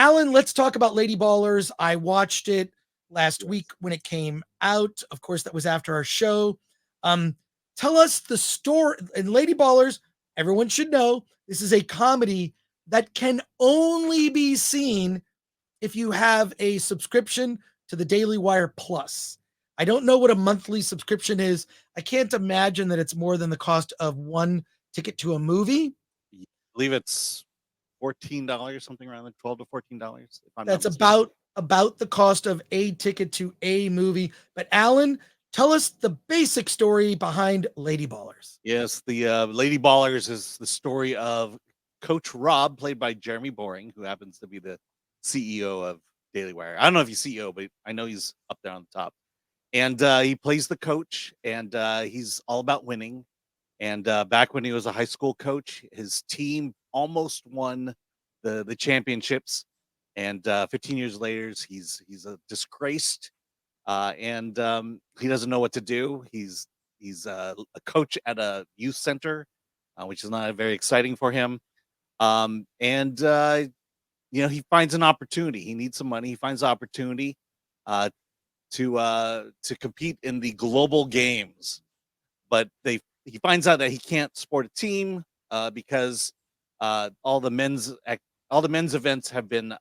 Alan, let's talk about Lady Ballers. I watched it last Yes. week when it came out. Of course, that was after our show. Um, Tell us the story. In Lady Ballers, everyone should know this is a comedy that can only be seen if you have a subscription to the Daily Wire Plus. I don't know what a monthly subscription is. I can't imagine that it's more than the cost of one ticket to a movie. I believe it's $14, something around like $12 to $14, if I'm not That's mistaken. about the cost of a ticket to a movie. But Alan, tell us the basic story behind Lady Ballers. Yes, the Lady Ballers is the story of Coach Rob, played by Jeremy Boring, who happens to be the CEO of Daily Wire. I don't know if he's CEO, but I know he's up there on the top. And he plays the coach, and he's all about winning. And back when he was a high school coach, his team almost won the championships. And 15 years later, he's a disgraced, and he doesn't know what to do. He's a coach at a youth center, which is not very exciting for him. And he finds an opportunity. He needs some money. He finds an opportunity uh, to compete in the global games, but he finds out that he can't support a team because all the men's events have been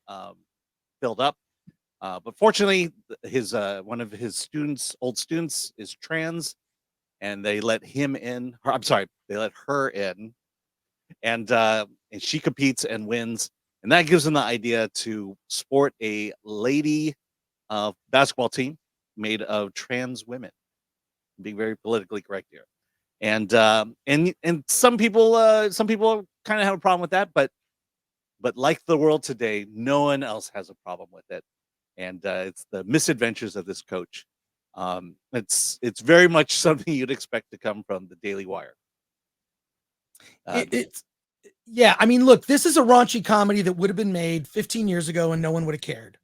filled up. But fortunately, his one of his old students, is trans, and they let him in. I'm sorry, they let her in, and she competes and wins, and that gives him the idea to sport a lady basketball team made of trans women. Being very politically correct here, and some people kind of have a problem with that, but like the world today, no one else has a problem with it, and it's the misadventures of this coach. It's very much something you'd expect to come from the Daily Wire. It's yeah, I mean, look, this is a raunchy comedy that would have been made 15 years ago and no one would have cared.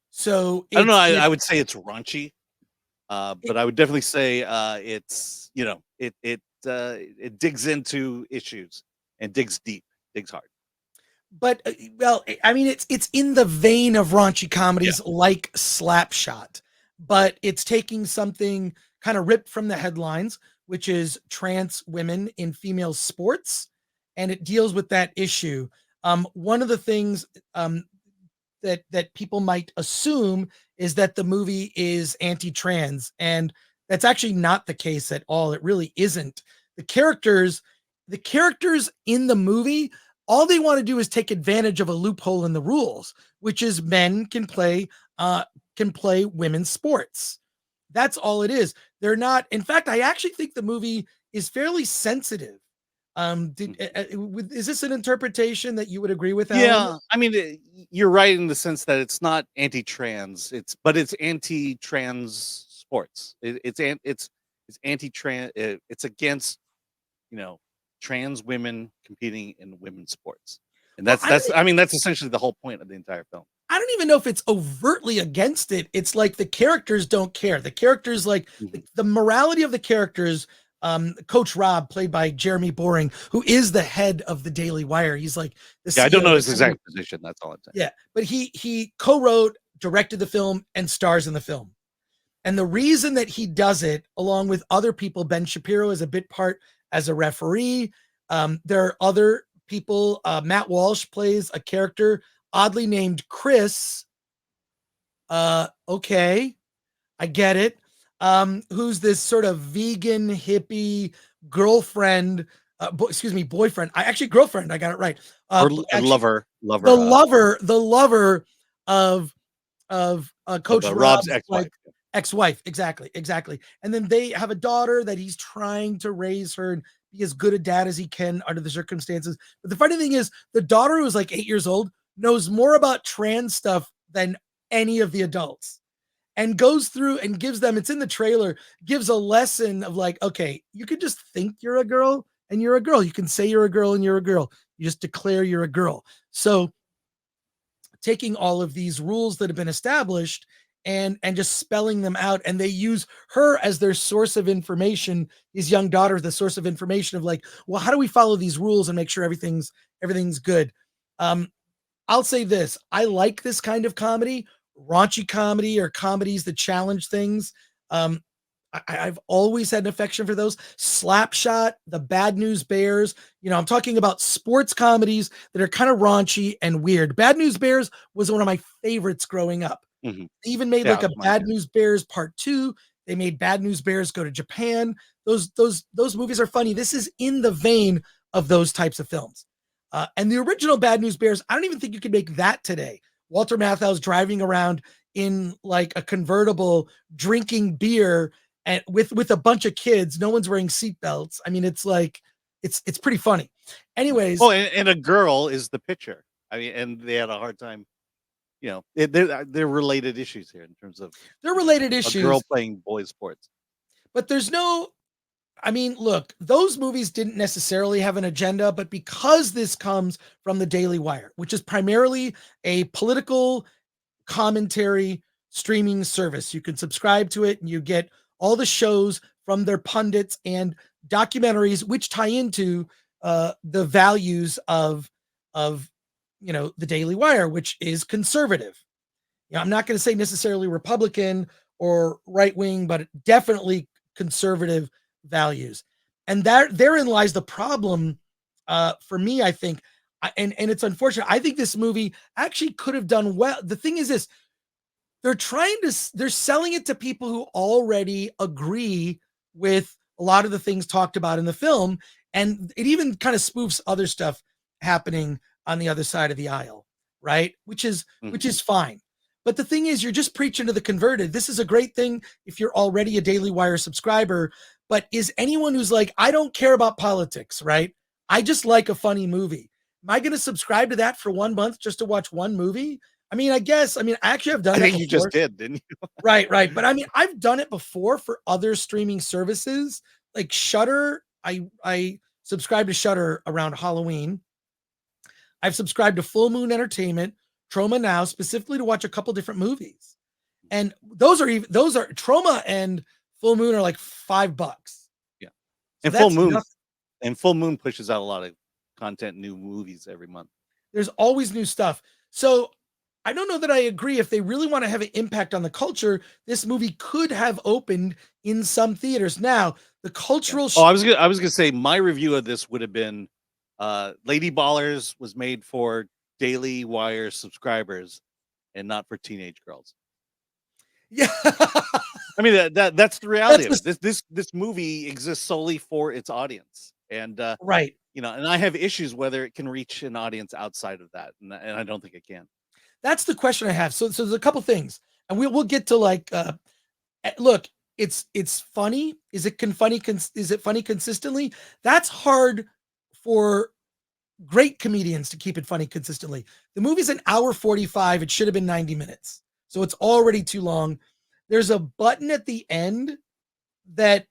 So I don't know. it's I it, would say it's raunchy, it but I would definitely say it's it digs into issues and digs deep, digs hard. but well, I mean, it's in the vein of raunchy Yeah. comedies like Slapshot, but it's taking something kind of ripped from the headlines, which is trans women in female sports, and it deals with that issue. One of the things that people might assume is that the movie is anti-trans, and that's actually not the case at all. It really isn't. The characters, the characters in the movie, all they want to do is take advantage of a loophole in the rules, which is men can play women's sports. That's all it is. They're not. In fact, I actually think the movie is fairly sensitive. Is this an interpretation that you would agree with, Alan? Yeah, I mean, you're right in the sense that it's not anti-trans. It's anti-trans sports. It's anti-trans. It's against you know trans women competing in women's sports, and Well, that's essentially the whole point of the entire film. I don't even know if it's overtly against it. It's like the characters don't care. The characters, like Mhm. the morality of the characters. Coach Rob, played by Jeremy Boring, who is the head of the Daily Wire. He's like the Yeah, I don't CEO know of the his company. exact position. That's all I'm saying. Yeah, but he co-wrote, directed the film, and stars in the film. And the reason that he does it, along with other people, Ben Shapiro is a bit part as a referee. There are other people. Matt Walsh plays a character oddly named Chris. Okay, I get it. Who's this sort of vegan hippie girlfriend? Excuse me, boyfriend. I actually girlfriend. I got it right. Or Actually, lover, the lover lover of of Coach Rob's Rob's ex-wife. like ex-wife. Exactly. And then they have a daughter that he's trying to raise her and be as good a dad as he can under the circumstances. But the funny thing is, the daughter, who is like 8 years old, knows more about trans stuff than any of the adults, and goes through and gives them, it's in the trailer, gives a lesson of like, okay, you could just think you're a girl and you're a girl. You can say you're a girl and you're a girl. You just declare you're a girl. So taking all of these rules that have been established and just spelling them out, and they use her as their source of information, his young daughter, the source of information of like, well, how do we follow these rules and make sure everything's good. um I'll say this. I like this kind of comedy, raunchy comedy or comedies that challenge things. Um, I've always had an affection for those. Slapshot, the Bad News Bears. I'm talking about sports comedies that are kind of raunchy and weird. Bad News Bears was one of my favorites growing up. Mhm. They even made Yeah, like a mine Bad too. News Bears Part 2. They made Bad News Bears Go to Japan. Those movies are funny. This is in the vein of those types of films. And the original Bad News Bears, I don't even think you could make that today. Walter Matthau's driving around in like a convertible, drinking beer and with a bunch of kids. No one's wearing seatbelts. I mean, it's like it's pretty funny. Right. Anyways, Oh, and a girl is the pitcher. I mean, and they had a hard time. They're related issues here in terms of they're related a girl issues, playing boys sports. but there's no I mean, look, those movies didn't necessarily have an agenda, but because this comes from the Daily Wire, which is primarily a political commentary streaming service, you can subscribe to it and you get all the shows from their pundits and documentaries, which tie into the values of the Daily Wire, which is conservative. I'm not going to say necessarily Republican or right wing, but definitely conservative values. And therein lies the problem for me, I think. And it's unfortunate. I think this movie actually could have done well. The thing is this, they're selling it to people who already agree with a lot of the things talked about in the film. And it even kind of spoofs other stuff happening on the other side of the aisle, right? Which Mhm. is fine. But the thing is, you're just preaching to the converted. This is a great thing if you're already a Daily Wire subscriber. But is anyone who's like, I don't care about politics, right? I just like a funny movie. Am I going to subscribe to that for 1 month just to watch one movie? I mean, I guess. I mean, I actually have done I that think you just before. did, didn't you? Right, right. But I mean, I've done it before for other streaming services like Shutter. I subscribed to Shutter around Halloween. I've subscribed to Full Moon Entertainment, Trauma Now, specifically to watch a couple different movies. And those are Trauma and Full Moon are like $5. Yeah. So And Full that's Moon nothing. Full Moon pushes out a lot of content, new movies every month. There's always new stuff. So I don't know that I agree. If they really want to have an impact on the culture, this movie could have opened in some theaters. Now, the Yeah. cultural Oh, I was gonna say my review of this would have been Lady Ballers was made for Daily Wire subscribers and not for teenage girls. yeah, I mean that's the reality that's of it. the This movie exists solely for its audience. And right. and I have issues whether it can reach an audience outside of that, and I don't think it can. That's the question I have. So there's a couple things, and we'll get to like look. It's funny. Is it funny consistently? That's hard for great comedians to keep it funny consistently. The movie's an hour 45. It should have been 90 minutes. So it's already too long. There's a button at the end that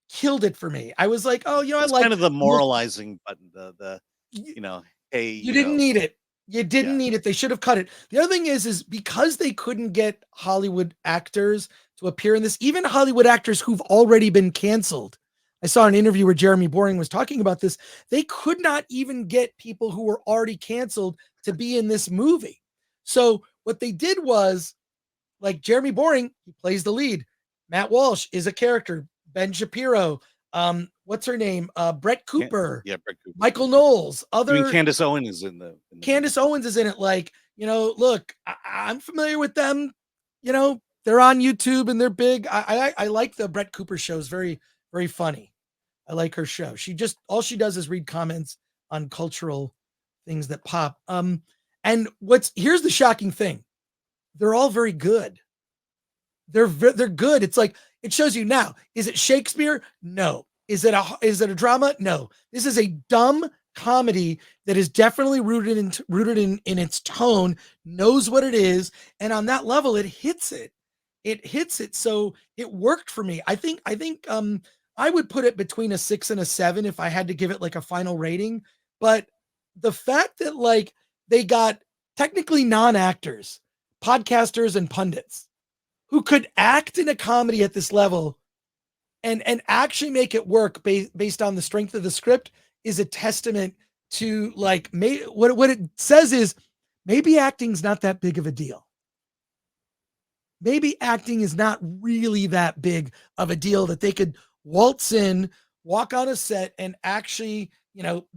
killed it for me. I was like, oh, I It's kind like of the look, moralizing button, the you, you know, hey, you didn't need it. You didn't yeah. need it. They should have cut it. The other thing is because they couldn't get Hollywood actors to appear in this, even Hollywood actors who've already been canceled. I saw an interview where Jeremy Boring was talking about this. They could not even get people who were already canceled to be in this movie. So what they did was, like Jeremy Boring, he plays the lead. Matt Walsh is a character. Ben Shapiro, what's her name? Brett Cooper, Yeah, Brett Cooper. Michael Knowles, Even other Candace Owen is in the movie. Candace Owens is in it. Like, look, I'm familiar with them. They're on YouTube and they're big. I like the Brett Cooper shows. Very, very funny. I like her show. All she does is read comments on cultural things that pop. And here's the shocking thing. They're all very good. They're good. It's like it shows you now. Is it Shakespeare? No. Is it a drama? No. This is a dumb comedy that is definitely rooted in its tone, knows what it is, and on that level, it hits it. It hits it. So it worked for me. I think I would put it between a 6 and a 7 if I had to give it like a final rating. But the fact that like they got technically non-actors, podcasters and pundits who could act in a comedy at this level and actually make it work based on the strength of the script is a testament to like what it says is maybe acting's not that big of a deal. Maybe acting is not really that big of a deal that they could waltz in, walk on a set, and actually,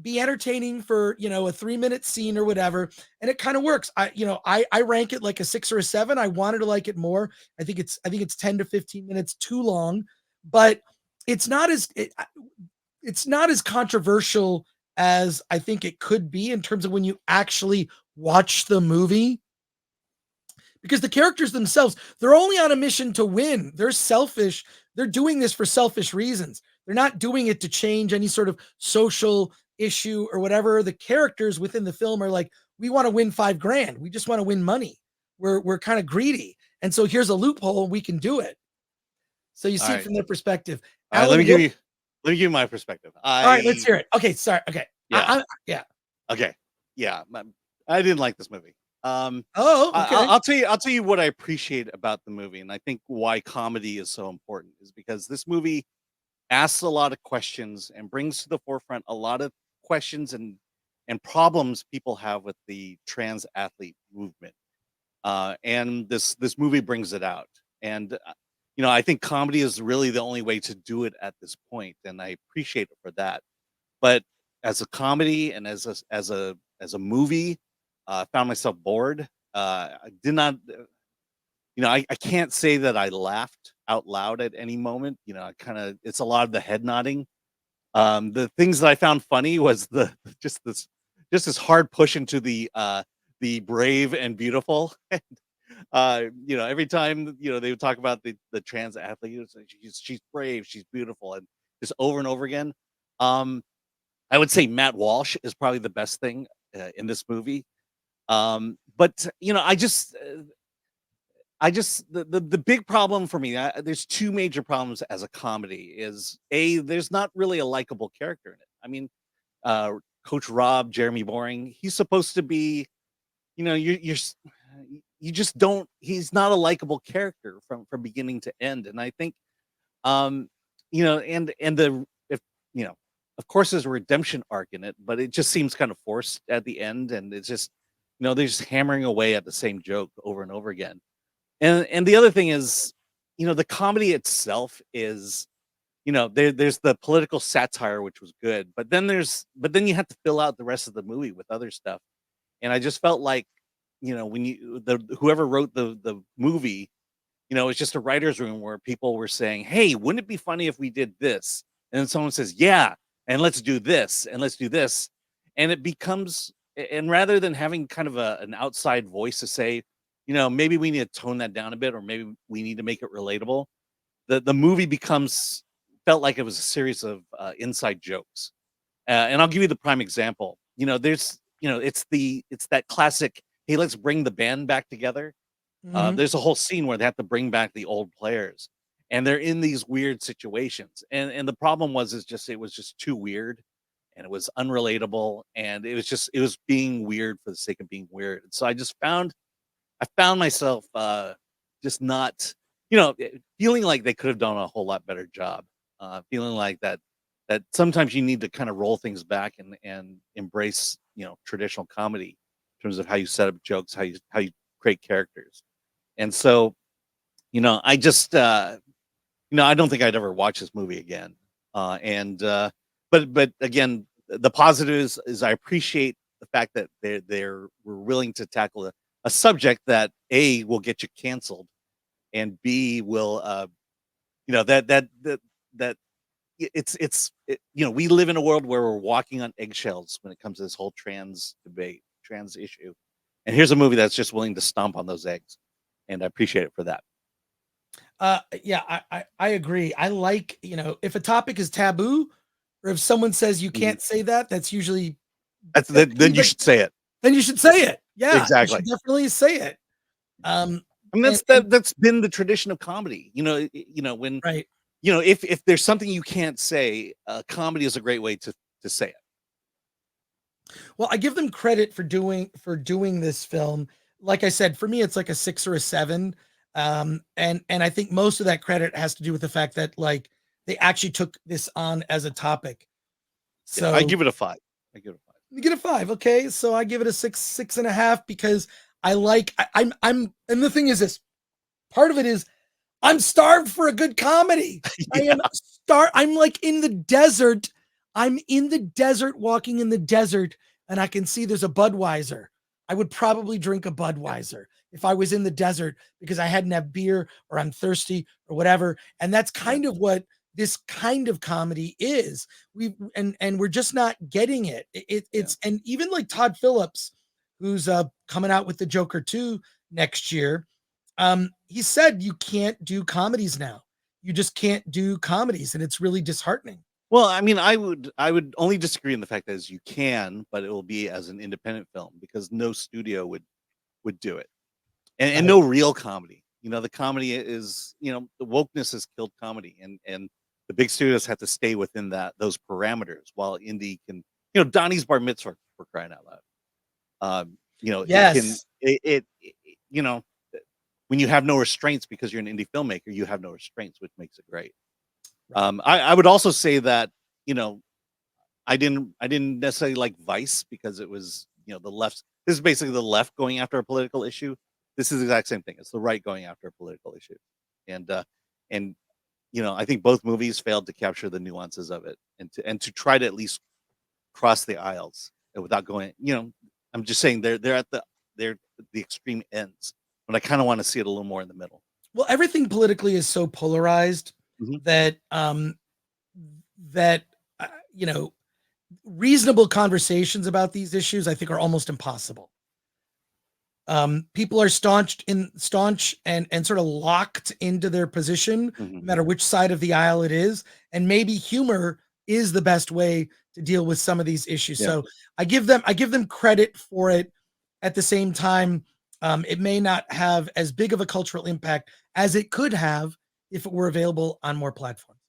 be entertaining for, a 3-minute scene or whatever. And it kind of works. I rank it like a 6 or a 7. I wanted to like it more. I think it's 10 to 15 minutes too long, but it's not as, it's not as controversial as I think it could be in terms of when you actually watch the movie, because the characters themselves, they're only on a mission to win. They're selfish. They're doing this for selfish reasons. They're not doing it to change any sort of social issue or whatever. The characters within the film are like, we want to win 5 grand. We just want to win money. We're kind of greedy. And so here's a loophole. We can do it. So you All see it right. from their perspective. All right. Let me Alan, give you let me give you my perspective. all right, let's hear it. Okay. Sorry. Okay. Yeah. Yeah. Okay. Yeah. I didn't like this movie. Oh, okay. I'll tell you what I appreciate about the movie, and I think why comedy is so important is because this movie asks a lot of questions and brings to the forefront a lot of questions and problems people have with the trans athlete movement. And this movie brings it out. And I think comedy is really the only way to do it at this point, and I appreciate it for that. But as a comedy and as a movie, I found myself bored. I did not, I can't say that I laughed out loud at any moment. I kind of, it's a lot of the head nodding. The things that I found funny was the just this hard push into the brave and beautiful. Every time they would talk about the trans athlete, it's like, she's brave, she's beautiful, and just over and over again. Um, I would say Matt Walsh is probably the best thing in this movie. But I just the big problem for me, there's two major problems as a comedy. Is a There's not really a likable character in it. I mean, uh, Coach Rob, Jeremy Boring, he's supposed to be, you just don't. He's not a likable character from beginning to end, and I think, um, and the if you know, of course, there's a redemption arc in it, but it just seems kind of forced at the end, and it's just, they're just hammering away at the same joke over and over again. And the other thing is, the comedy itself is, there's the political satire, which was good, but then you have to fill out the rest of the movie with other stuff. And I just felt like, when the whoever wrote the movie, it's just a writer's room where people were saying, "Hey, wouldn't it be funny if we did this?" And then someone says, "Yeah, and let's do this, and let's do this." And it becomes, and rather than having kind of an outside voice to say, maybe we need to tone that down a bit, or maybe we need to make it relatable, the movie becomes felt like it was a series of inside jokes. And I'll give you the prime example. It's that classic, "Hey, let's bring the band back together." Mhm. There's a whole scene where they have to bring back the old players, and they're in these weird situations. And the problem it was just too weird, and it was unrelatable, and it was being weird for the sake of being weird. And so I found myself just not, feeling like they could have done a whole lot better job. Feeling like that sometimes you need to kind of roll things back and embrace, traditional comedy in terms of how you set up jokes, how you create characters. And so, I just, I don't think I'd ever watch this movie again. And but again, the positive is I appreciate the fact that they're were willing to tackle a subject that A, will get you canceled, and B, will that we live in a world where we're walking on eggshells when it comes to this whole trans debate, trans issue. And here's a movie that's just willing to stomp on those eggs, and I appreciate it for that. Yeah, I agree. I like, if a topic is taboo, or if someone says you Mhm. can't say that, that's usually that Then means you that should say it. then you should say it. Yeah, you should Exactly. definitely say it. Um, I mean, and that's been the tradition of comedy. When right. if there's something you can't say, comedy is a great way to say it. Well, I give them credit for doing this film. Like I said, for me, it's like a 6 or a 7. And I think most of that credit has to do with the fact that, like, they actually took this on as a topic. Yeah, I So give it a 5. I give it a 5. You get a 5. Okay, so I give it a 6.5 because I like. I'm, and the thing is this. Part of it is I'm starved for a good comedy. I Yeah. am I'm like in the desert. I'm in the desert, walking in the desert, and I can see there's a Budweiser. I would probably drink a Budweiser if I was in the desert because I hadn't had beer or I'm thirsty or whatever. And that's Yeah. kind of what this kind of comedy is. And we're just not getting it. It's and even like Todd Phillips, who's coming out with the Joker 2 next year, he said you can't do comedies now. You just can't do comedies, and it's really disheartening. Well, I mean, I would only disagree in the fact that as you can, but it will be as an independent film because no studio would do it. And Right. no real comedy. The comedy is, the wokeness has killed comedy, and the big studios have to stay within those parameters while indie can, Donnie's Bar Mitzvah, for crying out loud. It can Yes. it you know when you have no restraints because you're an indie filmmaker, you have no restraints, which makes it great. Right. I would also say that, you know, I didn't necessarily like Vice because it was, the left. This is basically the left going after a political issue. This is the exact same thing. It's the right going after a political issue. And uh and I think both movies failed to capture the nuances of it and to try to at least cross the aisles without going, I'm just saying they're at the extreme ends. But I kind of want to see it a little more in the middle. Well, everything politically is so polarized Mhm. that that uh, you know reasonable conversations about these issues I think are almost impossible. People are staunch and sort of locked into their position, no Mhm. matter which side of the aisle it is. And maybe humor is the best way to deal with some of these issues. Yeah. So I give them credit for it. At the same time, it may not have as big of a cultural impact as it could have if it were available on more platforms.